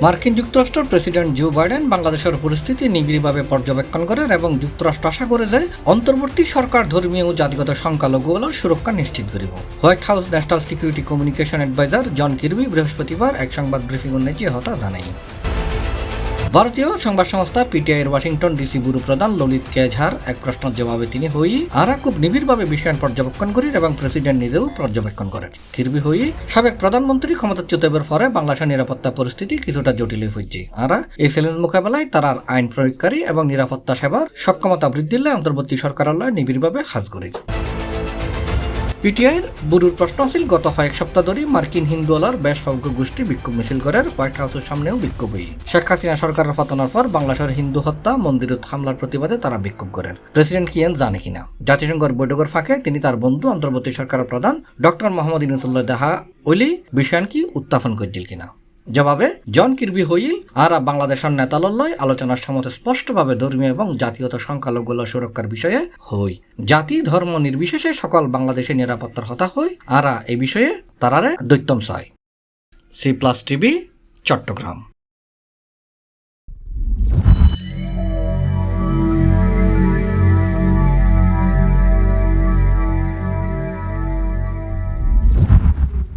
মার্কিন যুক্তরাষ্ট্রের president Joe Biden বাংলাদেশের পরিস্থিতি নিবিড়ভাবে পর্যবেক্ষণ করেন এবং যুক্তরাষ্ট্র আশা করে যে অন্তর্বর্তী সরকার ধর্মীয় ও জাতিগত সংখ্যালঘুগুলোর সুরক্ষা নিশ্চিত করিব। White House national security communication adviser John Kirby বৃহস্পতিবার এক সংবাদ ব্রিফিং উন্নেছে হতা জানাই। ভারতীয় সংবাদ সংস্থা পিটিআইয়ের ওয়াশিংটন ডিসি ব্যুরো প্রধান ললিত কেঝার এক প্রশ্নের জবাবে তিনি হই আরা খুব নিবিড়ভাবে বিষয়ান পর্যবেক্ষণ করেন এবং প্রেসিডেন্ট নিজেও পর্যবেক্ষণ করেন। কির্বি হই সাবেক প্রধানমন্ত্রী ক্ষমতাচ্যুত হবার পরে বাংলাদেশের নিরাপত্তা পরিস্থিতি কিছুটা জটিল হয়েছে। আরা এই চ্যালেঞ্জ মোকাবেলায় তারার আইন প্রয়োগকারী এবং নিরাপত্তা সেবার সক্ষমতা বৃদ্ধির অন্তর্বর্তী সরকারালয় নিবিড়ভাবে কাজ করে। পিটিআইয়ের ব্যুরোর প্রশ্ন ছিল গত কয়েক সপ্তাহ ধরে মার্কিন হিন্দুওয়ালার বেশ সংখ্যক গোষ্ঠী বিক্ষোভ মিছিল করার হোয়াইট হাউসের সামনেও বিক্ষোভ হই। শেখ হাসিনা সরকারের পতনের পর বাংলাদেশের হিন্দু হত্যা মন্দিরত হামলার প্রতিবাদে তারা বিক্ষোভ করেন। প্রেসিডেন্ট কিয়েন জানে কিনা জাতিসংঘের বৈঠকের ফাঁকে তিনি তার বন্ধু অন্তর্বর্তী সরকারের প্রধান ডক্টর মোহাম্মদ ইউনূসুল্লাহ দেখা ওইলি বিষয়ান কি উত্থাপন করছিল কিনা। জবাবে জন কির্বি হইল আর বাংলাদেশের নেতালয় আলোচনার সময় স্পষ্টভাবে ধর্মীয় এবং জাতীয়ত সংখ্যালঘুগুলো সুরক্ষার বিষয়ে হই। জাতি ধর্ম নির্বিশেষে সকল বাংলাদেশের নিরাপত্তার হতা হই আর এই বিষয়ে তারারে দৈত্যম চায়। C+ TV Chittagong.